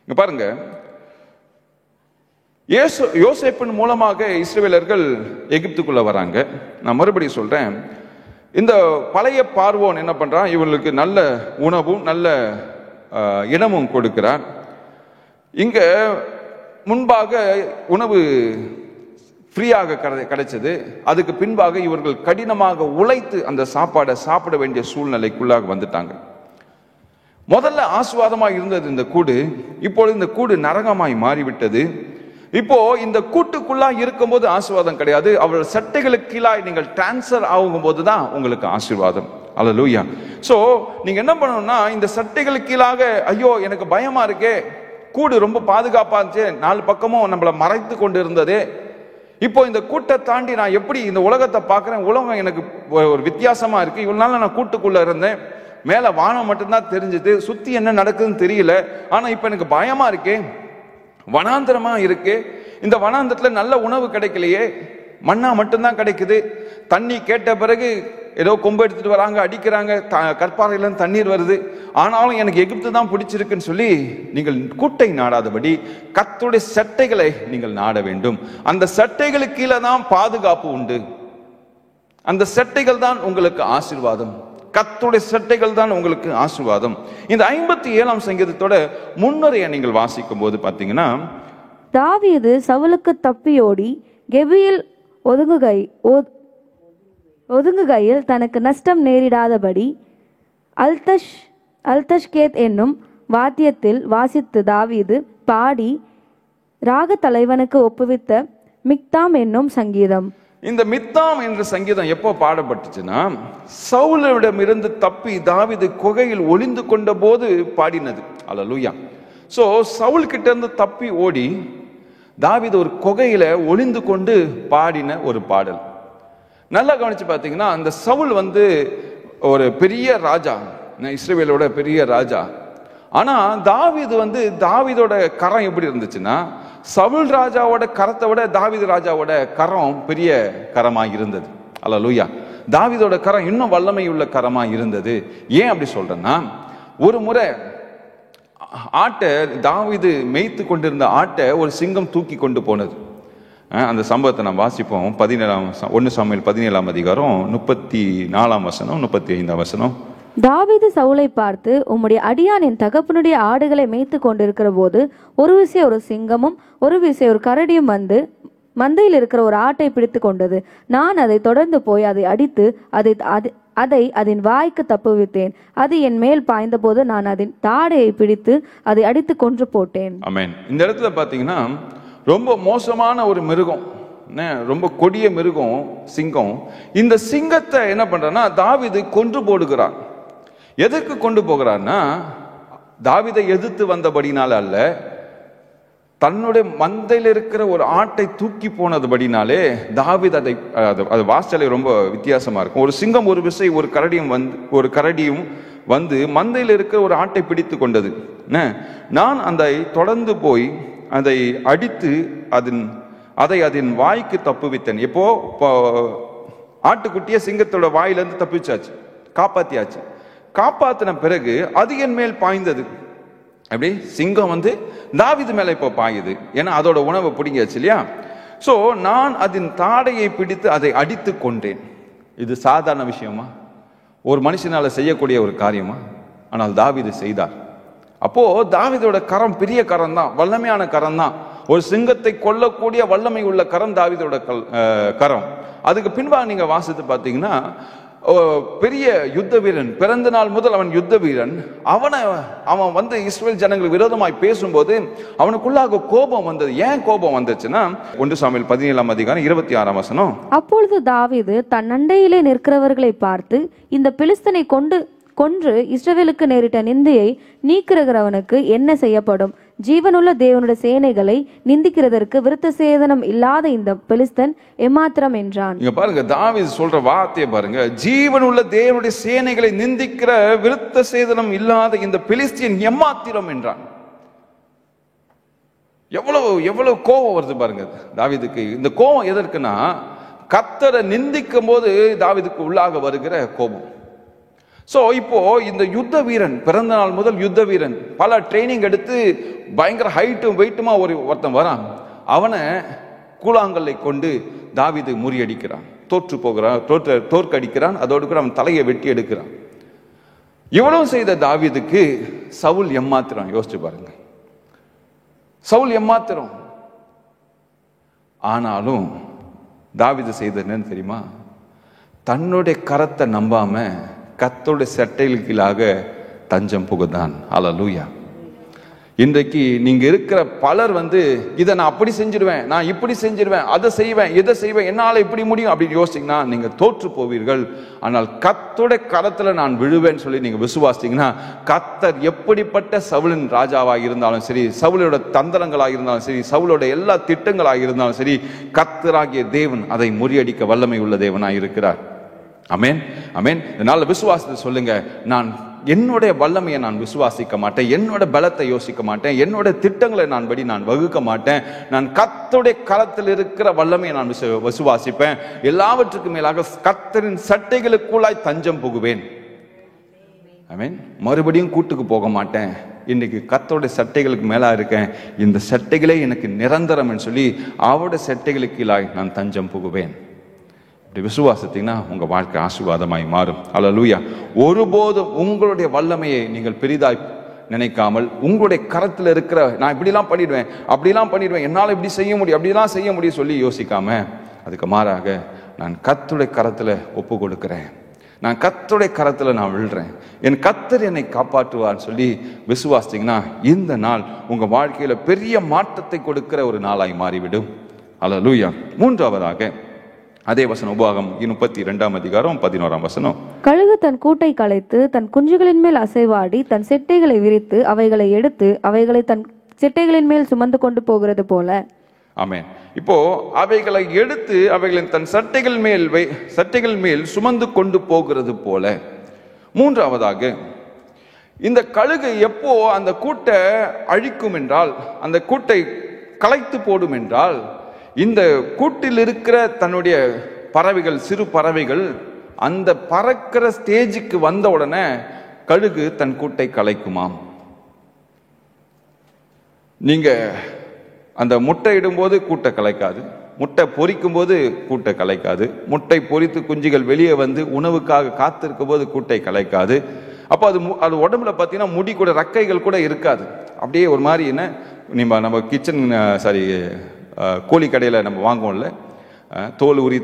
இங்க பாருங்க, யோசேப்பின் மூலமாக இஸ்ரவேலர்கள் எகிப்துக்குள்ள வராங்க. நான் மறுபடியும் சொல்றேன், இந்த பழைய பார்வோன் என்ன பண்றான், இவர்களுக்கு நல்ல உணவும் நல்ல இனமும் கொடுக்கிறார். இங்க முன்பாக உணவு ஃப்ரீயாக கிடைச்சது. அதுக்கு பின்பாக இவர்கள் கடினமாக உழைத்து அந்த சாப்பாடை சாப்பிட வேண்டிய சூழ்நிலைக்குள்ளாக வந்துட்டாங்க. முதல்ல ஆசீர்வாதமாக இருந்தது இந்த கூடு, இப்பொழுது இந்த கூடு நரகமாய் மாறிவிட்டது. இப்போ இந்த கூட்டுக்குள்ளா இருக்கும்போது ஆசீர்வாதம் கிடையாது, அவள் சட்டைகளுக்கு கீழாய் நீங்கள் டிரான்ஸ்ஃபர் ஆகும் போதுதான் உங்களுக்கு ஆசீர்வாதம். அல்லேலூயா. சோ நீங்க என்ன பண்ணணும்னா, இந்த சட்டைகளுக்கு கீழாக ஐயோ எனக்கு பயமா இருக்கே, கூடு ரொம்ப பாதுகாப்பா இருந்துச்சு, 4 பக்கமும் நம்மளை மறைத்து கொண்டு இருந்தது, இப்போ இந்த கூட்டை தாண்டி நான் எப்படி இந்த உலகத்தை பார்க்கிறேன், உலகம் எனக்கு ஒரு வித்தியாசமா இருக்கு, இவ்வளவு நாள் நான் கூட்டுக்குள்ள இருந்தேன், மேல வானம் மட்டும்தான் தெரிஞ்சது, சுத்தி என்ன நடக்குதுன்னு தெரியல. ஆனா இப்ப எனக்கு பயமா இருக்கே, வனாந்திரமா இருக்கு, இந்த வனாந்திரத்துல நல்ல உணவு கிடைக்கலையே, மண்ணா மட்டும்தான் கிடைக்குது. தண்ணி கேட்ட பிறகு ஏதோ கொம்பு எடுத்துட்டு வராங்க, அடிக்கிறாங்க, கற்பாறையில தண்ணீர் வருது. ஆனாலும் எனக்கு எகிப்து தான் பிடிச்சிருக்குன்னு சொல்லி நீங்கள் கூட்டை நாடாதபடி கர்த்தருடைய சட்டைகளை நீங்கள் நாட வேண்டும். அந்த சட்டைகளுக்கு கீழே தான் பாதுகாப்பு உண்டு. அந்த சட்டைகள் தான் உங்களுக்கு ஆசீர்வாதம். கர்த்தருடைய சட்டைகள் தான் உங்களுக்கு ஆசீர்வாதம். இந்த 57ஆம் சங்கீதத்தோட முன்னுரையை நீங்கள் வாசிக்கும் போது பாத்தீங்கன்னா, தாவீது சவுலுக்கு தப்பியோடி கெபியில் ஒதுங்குகையில் தனக்கு நஷ்டம் நேரிடாதபடி அல்தஷ்கேத் என்னும் வாத்தியத்தில் வாசித்து தாவீது பாடி ராக தலைவனுக்கு ஒப்புவித்த மிக்தாம் என்னும் சங்கீதம். இந்த மித்தாம் என்ற சங்கீதம் எப்போ பாடப்பட்டுச்சுன்னா, சவுலிடமிருந்து தப்பி தாவீது குகையில் ஒளிந்து கொண்ட போது பாடினது. அல்லேலூயா. சோ சவுல் கிட்ட இருந்து தப்பி ஓடி தாவீது ஒரு குகையில ஒளிந்து கொண்டு பாடின ஒரு பாடல். நல்லா கவனிச்சு பார்த்தீங்கன்னா, அந்த சவுல் ஒரு பெரிய ராஜா, இஸ்ரவேலோட பெரிய ராஜா. ஆனா தாவீது தாவீதோட கரம் எப்படி இருந்துச்சுன்னா, சவுல் ராஜாவோட கரத்தை விட தாவீது ராஜாவோட கரம் பெரிய கரமா இருந்தது. அல்லேலூயா. தாவீதோட கரம் இன்னும் வல்லமை உள்ள கரமா இருந்தது. ஏன் அப்படி சொல்றேன்னா, ஒரு முறை ஆட்டை தாவீது மேய்த்து கொண்டிருந்த ஆட்டை ஒரு சிங்கம் தூக்கி கொண்டு போனது. அந்த சம்பவத்தை நாம் வாசிப்போம். 1 சாமுவேல் 17ஆம் அதிகாரம் 34ஆம் வசனம் 35ஆம் வசனம். தாவீது சவுலை பார்த்து, உம்முடைய அடியான் என் தகப்பனுடைய ஆடுகளை மேய்த்து கொண்டிருக்கிற போது ஒரு விசை ஒரு சிங்கமும் ஒரு விசை ஒரு கரடியும் வந்து மந்தையில் இருக்கிற ஒரு ஆட்டை பிடித்து கொண்டது. நான் அதை தொடர்ந்து போய் அதை அடித்து அதை அதன் வாய்க்கு தப்புவித்தேன். அது என் மேல் பாய்ந்த போது நான் அதன் தாடையை பிடித்து அதை அடித்து கொன்று போட்டேன். ஆமென். இந்த இடத்துல பாத்தீங்கன்னா, ரொம்ப மோசமான ஒரு மிருகம், ரொம்ப கொடிய மிருகம் சிங்கம். இந்த சிங்கத்தை என்ன பண்றனா தாவீது கொன்று போடுகிறான். எதற்கு கொண்டு போகிறான்னா, தாவீதை எதிர்த்து வந்தபடினால அல்ல, தன்னுடைய மந்தையில் இருக்கிற ஒரு ஆட்டை தூக்கி போனதுபடினாலே தாவீது அது வாசலை ரொம்ப வித்தியாசமா இருக்கும். ஒரு சிங்கம் ஒரு விசை ஒரு கரடியும் வந்து மந்தையில் இருக்கிற ஒரு ஆட்டை பிடித்து கொண்டது. நான் அதை தொடர்ந்து போய் அதை அடித்து அதன் வாய்க்கு தப்புவித்தேன். எப்போ ஆட்டுக்குட்டிய சிங்கத்தோட வாயிலிருந்து தப்பிச்சாச்சு, காப்பாத்தியாச்சு. காப்பாத்தின பிறகு அது என் மேல் பாய்ந்தது. அப்படி சிங்கம் தாவீது மேல இப்போ பாயுது, ஏன்னா அதோட உணவை பிடிங்காச்சு இல்லையா. சோ நான் அதன் தாடையை பிடித்து அதை அடித்து கொண்டேன். இது சாதாரண விஷயமா? ஒரு மனுஷனால செய்யக்கூடிய ஒரு காரியமா? ஆனால் தாவீது செய்தார். அப்போ தாவீதோட கரம் பெரிய கரம் தான், வல்லமையான கரம் தான். ஒரு சிங்கத்தை கொல்லக்கூடிய வல்லமை உள்ள கரம் தாவீதோட கரம். அதுக்கு பின்பாக நீங்க வாசித்து பார்த்தீங்கன்னா, பெரிய யுத்த வீரன், பிறந்த நாள் முதல் அவன் யுத்த வீரன். அவன் இஸ்ரவேல் ஜனங்களுக்கு விரோதமாய் பேசும்போது அவனுக்குள்ளாக கோபம் வந்தது. ஏன் கோபம் வந்துச்சுன்னா, 1 சாமுவேல் 17ஆம் அதிகாரம் 26ஆம் வசனம். அப்பொழுது தாவீது தன் அண்டையிலே நிற்கிறவர்களை பார்த்து, இந்த பெலிஸ்தனை கொன்று இஸ்ரவேலுக்கு நேரிட்ட நிந்தையை நீக்குகிறவனுக்கு என்ன செய்யப்படும்? ஜீவனுள்ள தேவனுடைய சேனைகளை நிந்திக்கிறதற்கு விருத்த சேதனம் இல்லாத இந்த பெலிஸ்தன் எம்மாத்திரம் என்றான். இங்க பாருங்க, தாவீது சொல்ற வார்த்தையை பாருங்க. ஜீவனுள்ள தேவனுடைய சேனைகளை நிந்திக்கிற விருத்த சேதனம் இல்லாத இந்த பெலிஸ்தியன் எம்மாத்திரம் என்றான். எவ்வளவு கோபம் வருது பாருங்க தாவீதுக்கு. இந்த கோபம் எதற்குன்னா, கர்த்தரை நிந்திக்கும் போது தாவீதுக்கு உள்ளாக வருகிற கோபம். சோ இப்போ இந்த யுத்த வீரன், பிறந்த நாள் முதல் யுத்த வீரன், பல ட்ரைனிங் எடுத்து பயங்கர ஹைட்டும் வெயிட்டுமா ஒருத்தன் வரான். அவனை கூழாங்கல்லை கொண்டு தாவீது முறியடிக்கிறான், தோற்கடிக்கிறான். அதோடு கூட அவன் தலையை வெட்டி எடுக்கிறான். இவ்வளவு செய்த தாவீதுக்கு சவுல் எம்மாத்திரம். யோசிச்சு பாருங்க, சவுல் எம்மாத்திரம். ஆனாலும் தாவீது செய்தது என்னன்னு தெரியுமா? தன்னுடைய கரத்தை நம்பாம கர்த்தருடைய சட்டைகளுக்காக தஞ்சம் புகுந்தான். அல்லேலூயா. இன்றைக்கு நீங்க இருக்கிற பலர் இதை நான் அப்படி செஞ்சிருவேன், நான் இப்படி செஞ்சிருவேன், அதை செய்வேன், இதை செய்வேன், என்னால இப்படி முடியும் அப்படின்னு யோசிச்சீங்கன்னா நீங்க தோற்று போவீர்கள். ஆனால் கர்த்தருடைய கரத்துல நான் விழுவேன்னு சொல்லி நீங்க விசுவாசிங்கன்னா, கர்த்தர் எப்படிப்பட்ட சவுலின் ராஜாவாக இருந்தாலும் சரி, சவுலோட தந்திரங்களாக இருந்தாலும் சரி, சவுலோட எல்லா திட்டங்களாக இருந்தாலும் சரி, கர்த்தராகிய தேவன் அதை முறியடிக்க வல்லமை உள்ள தேவனாய் இருக்கிறார். அமேன், அமேன். இதனால விசுவாசத்தை சொல்லுங்க, நான் என்னுடைய வல்லமையை நான் விசுவாசிக்க மாட்டேன், என்னோட பலத்தை யோசிக்க மாட்டேன், என்னோட திட்டங்களை நான் வகுக்க மாட்டேன். நான் கர்த்தருடைய கரத்தில் இருக்கிற வல்லமையை நான் விசுவாசிப்பேன். எல்லாவற்றுக்கும் மேலாக கர்த்தரின் சட்டைகளுக்குள்ளாய் தஞ்சம் புகுவேன். ஆமென். மறுபடியும் கூட்டுக்கு போக மாட்டேன், இன்னைக்கு கர்த்தருடைய சட்டைகளுக்கு மேலா இருக்கேன், இந்த சட்டைகளே எனக்கு நிரந்தரம் சொல்லி அவருடைய சட்டைகளுக்கு கீழாய் நான் தஞ்சம் புகுவேன். இப்படி விசுவாசத்தீங்கன்னா உங்க வாழ்க்கை ஆசீர்வாதமாய் மாறும். அல்லேலூயா. ஒருபோதும் உங்களுடைய வல்லமையை நீங்கள் பெரிதாய் நினைக்காமல், உங்களுடைய கரத்தில் இருக்கிற நான் இப்படிலாம் பண்ணிடுவேன், அப்படிலாம் பண்ணிடுவேன், என்னால் இப்படி செய்ய முடியும், அப்படிலாம் செய்ய முடியும் சொல்லி யோசிக்காம, அதுக்கு மாறாக நான் கர்த்தருடைய கரத்தில் ஒப்பு கொடுக்கிறேன், நான் கர்த்தருடைய கரத்தில் நான் விழுறேன், என் கர்த்தர் என்னை காப்பாற்றுவார்னு சொல்லி விசுவாசித்தீங்கன்னா இந்த நாள் உங்க வாழ்க்கையில பெரிய மாற்றத்தை கொடுக்கிற ஒரு நாளாய் மாறிவிடும். அல்லேலூயா. மூன்றாவதாக அதே வசனம், உபாகம் 32 அதிகாரம் 11 வசனம். கழுகு தன் கூட்டை கலைத்து தன் குஞ்சுகளின் மேல் அசைவாடி தன் செட்டைகளை விரித்து அவைகளை எடுத்து அவைகளை தன் செட்டைகளின் மேல் சுமந்து கொண்டு போகிறது போல. ஆமென். இப்போ அவைகளை எடுத்து அவைகளின் தன் சட்டைகள் மேல் சுமந்து கொண்டு போகிறது போல. மூன்றாவதாக, இந்த கழுகு எப்போ அந்த கூட்டை அழிக்கும் என்றால், அந்த கூட்டை கலைத்து போடும் என்றால், இந்த கூட்டில் இருக்கிற தன்னுடைய பறவைகள், சிறு பறவைகள் அந்த பறக்கிற ஸ்டேஜுக்கு வந்த உடனே கழுகு தன் கூட்டை கலைக்குமாம். நீங்க அந்த முட்டை இடும்போது கூட்டை கலைக்காது, முட்டை பொரிக்கும் போது கூட்டை கலைக்காது, முட்டை பொரித்து குஞ்சுகள் வெளியே வந்து உணவுக்காக காத்திருக்கும் போது கூட்டை கலைக்காது. அப்போ அது உடம்புல பார்த்தீங்கன்னா முடி கூட, ரெக்கைகள் கூட இருக்காது. அப்படியே ஒரு மாதிரி என்ன, நம்ம கிச்சன் கோழி கடையில் நம்ம வாங்குவோம்ல, தோல் உரி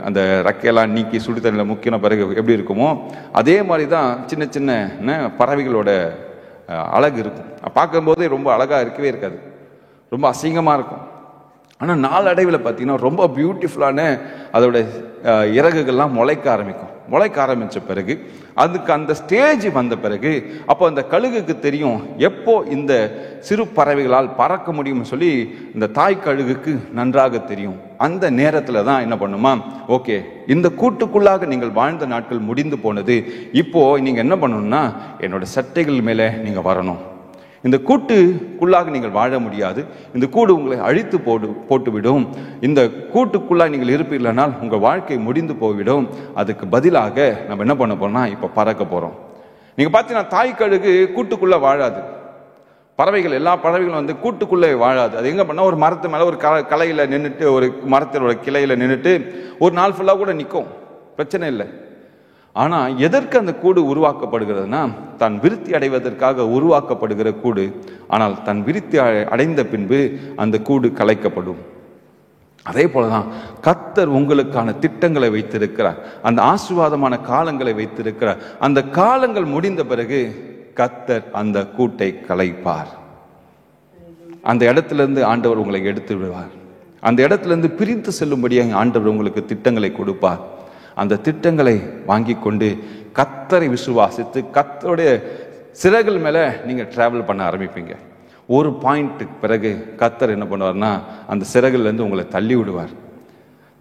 அந்த ரெக்கையெல்லாம் நீக்கி சுடு தண்ணியில் முக்கின பிறகு எப்படி இருக்குமோ அதே மாதிரி தான் சின்ன சின்ன பறவைகளோட அழகு இருக்கும். பார்க்கும்போதே ரொம்ப அழகாக இருக்கவே இருக்காது, ரொம்ப அசிங்கமாக இருக்கும். ஆனால் நாளடைவில் பார்த்தீங்கன்னா ரொம்ப பியூட்டிஃபுல்லான அதோட இறகுகள்லாம் முளைக்க ஆரம்பித்த பிறகு, அதுக்கு அந்த ஸ்டேஜ் வந்த பிறகு, அப்போ அந்த கழுகுக்கு தெரியும் எப்போ இந்த சிறு பறவைகளால் பறக்க முடியும்னு சொல்லி இந்த தாய் கழுகுக்கு நன்றாக தெரியும். அந்த நேரத்தில் தான் என்ன பண்ணுமா, ஓகே, இந்த கூட்டுக்குள்ளாக நீங்கள் வாழ்ந்த நாட்கள் முடிந்து போனது, இப்போ நீங்க என்ன பண்ணணும்னா என்னோட சட்டைகள் மேலே நீங்க வரணும். இந்த கூட்டுக்குள்ளாக நீங்கள் வாழ முடியாது, இந்த கூடு உங்களை அழித்து போட்டுவிடும். இந்த கூட்டுக்குள்ளாக நீங்கள் இருப்பீர்களானால் உங்கள் வாழ்க்கை முடிந்து போய்விடும். அதுக்கு பதிலாக நம்ம என்ன பண்ண போறோம்னா இப்போ பறக்க போறோம். நீங்க பார்த்தீங்கன்னா தாய் கழுகு கூட்டுக்குள்ள வாழாது. பறவைகள், எல்லா பறவைகளும் வந்து கூட்டுக்குள்ளே வாழாது. அது எங்க பண்ணா, ஒரு மரத்து மேல ஒரு கலையில நின்றுட்டு, ஒரு மரத்தினோட கிளையில நின்றுட்டு ஒரு நாள் ஃபுல்லா கூட நிற்கும், பிரச்சனை இல்லை. ஆனா எதற்கு அந்த கூடு உருவாக்கப்படுகிறதுனா, தான் விருத்தி அடைவதற்காக உருவாக்கப்படுகிற கூடு. ஆனால் தன் விருத்தி அடைந்த பின்பு அந்த கூடு கலைக்கப்படும். அதே போலதான் கர்த்தர் உங்களுக்கான திட்டங்களை வைத்திருக்கிறார், அந்த ஆசீர்வாதமான காலங்களை வைத்திருக்கிறார். அந்த காலங்கள் முடிந்த பிறகு கர்த்தர் அந்த கூட்டை கலைப்பார். அந்த இடத்திலிருந்து ஆண்டவர் உங்களை எடுத்து விடுவார். அந்த இடத்திலிருந்து பிரித்து செல்லும்படியாக ஆண்டவர் உங்களுக்கு திட்டங்களை கொடுப்பார். அந்த திட்டங்களை வாங்கி கொண்டு கர்த்தரை விசுவாசித்து கர்த்தருடைய சிறகுகள் மேல நீங்க டிராவல் பண்ண ஆரம்பிப்பீங்க. ஒரு பாயிண்ட்டுக்கு பிறகு கர்த்தர் என்ன பண்ணுவார்னா, அந்த சிறகுல இருந்து உங்களை தள்ளி விடுவார்.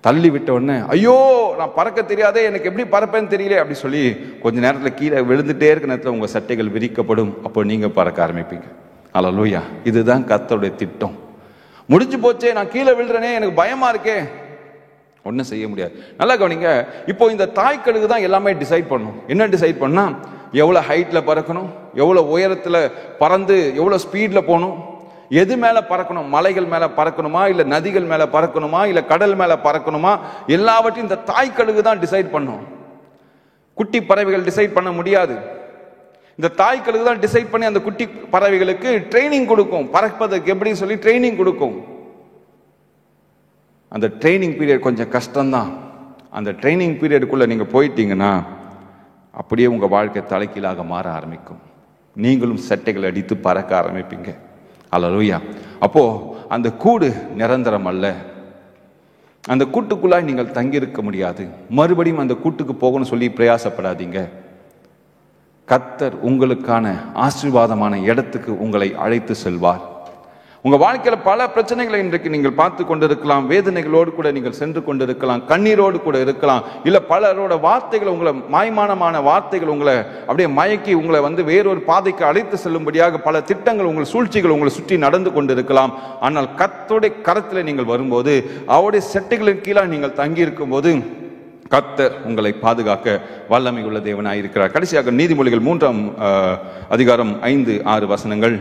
தள்ளி விட்ட உடனே, ஐயோ நான் பறக்க தெரியாதே, எனக்கு எப்படி பறப்பேன்னு தெரியல அப்படி சொல்லி கொஞ்ச நேரத்தில் கீழே விழுந்துட்டே இருக்க நேரத்தில் உங்க சட்டைகள் விரிக்கப்படும். அப்போ நீங்க பறக்க ஆரம்பிப்பீங்க. அல்லேலூயா. இதுதான் கர்த்தருடைய திட்டம். முடிஞ்சு போச்சே, நான் கீழே விழுறேனே, எனக்கு பயமா இருக்கே, ஒன்றும் செய்ய முடியாது. நல்லா கவனிங்க. இப்போ இந்த தாய் கழுகு தான் எல்லாமே டிசைட் பண்ணும். என்ன டிசைட் பண்ணா, எவ்வளோ ஹைட்டில் பறக்கணும், எவ்வளோ உயரத்தில் பறந்து எவ்வளோ ஸ்பீடில் போகணும், எது மேலே பறக்கணும், மலைகள் மேலே பறக்கணுமா, இல்லை நதிகள் மேலே பறக்கணுமா, இல்லை கடல் மேலே பறக்கணுமா, எல்லாவற்றையும் இந்த தாய் கழுகு தான் டிசைட் பண்ணும். குட்டி பறவைகள் டிசைட் பண்ண முடியாது. இந்த தாய் கழுகு தான் டிசைட் பண்ணி அந்த குட்டி பறவைகளுக்கு ட்ரைனிங் கொடுக்கும், பறப்பதற்கு எப்படி சொல்லி ட்ரைனிங் கொடுக்கும். அந்த ட்ரைனிங் பீரியட் கொஞ்சம் கஷ்டம்தான். அந்த ட்ரைனிங் பீரியடுக்குள்ள நீங்க போயிட்டீங்கன்னா அப்படியே உங்க வாழ்க்கை தலைகீழாக மாற ஆரம்பிக்கும். நீங்களும் சட்டைகள் அடித்து பறக்க ஆரம்பிப்பீங்க. அல்லேலூயா. அப்போ அந்த கூடு நிரந்தரம் அல்ல. அந்த கூட்டுக்குள்ளாய் நீங்கள் தங்கியிருக்க முடியாது. மறுபடியும் அந்த கூட்டுக்கு போகணும்னு சொல்லி பிரயாசப்படாதீங்க. கர்த்தர் உங்களுக்கான ஆசீர்வாதமான இடத்துக்கு உங்களை அழைத்து செல்வார். உங்க வாழ்க்கையில பல பிரச்சனைகளை இன்றைக்கு நீங்கள் பார்த்து கொண்டிருக்கலாம். வேதனைகளோடு கூட நீங்கள் சென்று கொண்டிருக்கலாம், கண்ணீரோடு கூட இருக்கலாம். இல்ல பலரோட வார்த்தைகள், உங்களை மாய்மானமான வார்த்தைகள் உங்களை அப்படியே மயக்கி உங்களை வேறொரு பாதைக்கு அழைத்து செல்லும்படியாக பல திட்டங்கள், உங்கள் சூழ்ச்சிகள் உங்களை சுற்றி நடந்து கொண்டிருக்கலாம். ஆனால் கர்த்தருடைய கரத்தில் நீங்கள் வரும்போது, அவருடைய செட்டைகளின் கீழே நீங்கள் தங்கி இருக்கும் போது, கர்த்தர் உங்களை பாதுகாக்க வல்லமை உள்ள தேவனாயிருக்கிறார். கடைசியாக நீதிமொழிகள் 3ஆம் அதிகாரம் 5-6 வசனங்கள்.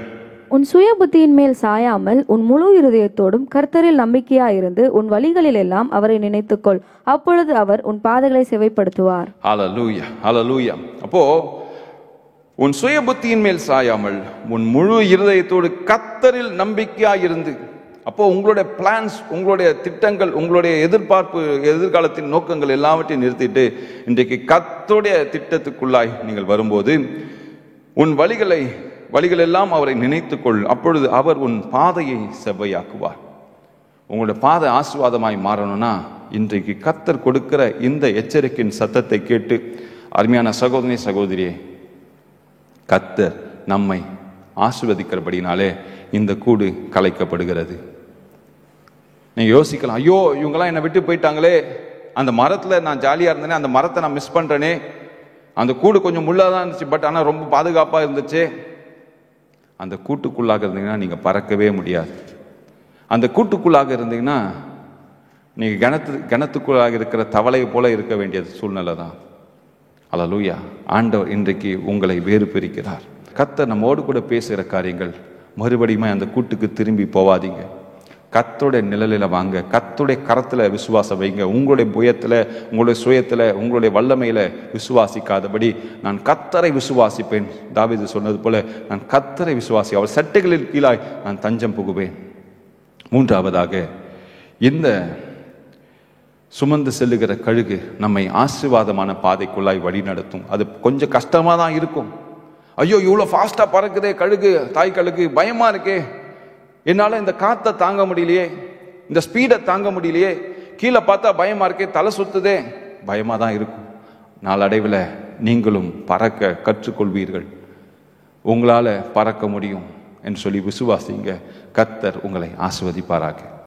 உன் சுய புத்தியின் மேல் சாயாமல் உன் முழு இருதயத்தோடும் கர்த்தரில் நம்பிக்கையாயிருந்து உன் வழிகளில் எல்லாம் அவரை நினைத்துக்கொள், அப்பொழுது அவர் உன் பாதைகளை செவைப்படுத்துவார். ஹல்லேலூயா, ஹல்லேலூயா. அப்போ உன் சுய புத்தியின் மேல் சாயாமல் உன் முழு இருதயத்தோடு கர்த்தரில் நம்பிக்கையாயிருந்து, அப்போ உங்களுடைய பிளான்ஸ், உங்களுடைய திட்டங்கள், உங்களுடைய எதிர்பார்ப்பு, எதிர்காலத்தின் நோக்கங்கள் எல்லாவற்றையும் நிறுத்திட்டு இன்றைக்கு கர்த்தருடைய திட்டத்துக்குள்ளாய் நீங்கள் வரும்போது, உன் வழிகள் எல்லாம் அவரை நினைத்துக்கொள், அப்பொழுது அவர் உன் பாதையை செவ்வையாக்குவார். உங்களுடைய பாதை ஆசீர்வாதமாய் மாறணும்னா இன்றைக்கு கர்த்தர் கொடுக்கிற இந்த எச்சரிக்கையின் சத்தத்தை கேட்டு, அருமையான சகோதரி சகோதரியே, கர்த்தர் நம்மை ஆசீர்வதிக்கிறபடினாலே இந்த கூடு கலைக்கப்படுகிறது. நீங்க யோசிக்கலாம், ஐயோ இவங்கெல்லாம் என்னை விட்டு போயிட்டாங்களே, அந்த மரத்துல நான் ஜாலியா இருந்தேனே, அந்த மரத்தை நான் மிஸ் பண்றேனே, அந்த கூடு கொஞ்சம் முள்ளாதான் இருந்துச்சு, பட் ஆனா ரொம்ப பாதுகாப்பா இருந்துச்சு. அந்த கூட்டுக்குள்ளாக இருந்தீங்கன்னா நீங்க பறக்கவே முடியாது. அந்த கூட்டுக்குள்ளாக இருந்தீங்கன்னா நீங்க கணத்துக்குள்ளாக இருக்கிற தவளை போல இருக்க வேண்டிய சூழ்நிலை தான். அல்லேலூயா. ஆண்டவர் இன்றைக்கு உங்களை வேறு பிரிக்கிறார். கர்த்தர் நம்மோடு கூட பேசுகிற காரியங்கள், மறுபடியும் அந்த கூட்டுக்கு திரும்பி போவாதீங்க. கர்த்தருடைய நிழலில் வாங்க, கர்த்தருடைய கரத்துல விசுவாசம் வைங்க. உங்களுடைய புயத்துல, உங்களுடைய சுயத்துல, உங்களுடைய வல்லமையில விசுவாசிக்காதபடி, நான் கர்த்தரை விசுவாசிப்பேன். தாவீது சொன்னது போல, நான் கர்த்தரை விசுவாசி, அவர் சட்டைகளில் கீழாய் நான் தஞ்சம் புகுவேன். மூன்றாவதாக, இந்த சுமந்து செல்லுகிற கழுகு நம்மை ஆசீர்வாதமான பாதைக்குள்ளாய் வழி நடத்தும். அது கொஞ்சம் கஷ்டமா தான் இருக்கும். ஐயோ இவ்வளோ ஃபாஸ்டா பறக்குதே கழுகு, தாய் கழுகு, பயமா இருக்கே, என்னால இந்த காத்தை தாங்க முடியலையே, இந்த ஸ்பீடை தாங்க முடியலையே, கீழே பார்த்தா பயமா இருக்கே, தலை சுத்துதே, பயமா தான் இருக்கும். நாளடைவில் நீங்களும் பறக்க கற்றுக்கொள்வீர்கள். உங்களால பறக்க முடியும் என்று சொல்லி விசுவாசிங்க. கர்த்தர் உங்களை ஆசீர்வதிப்பாராக.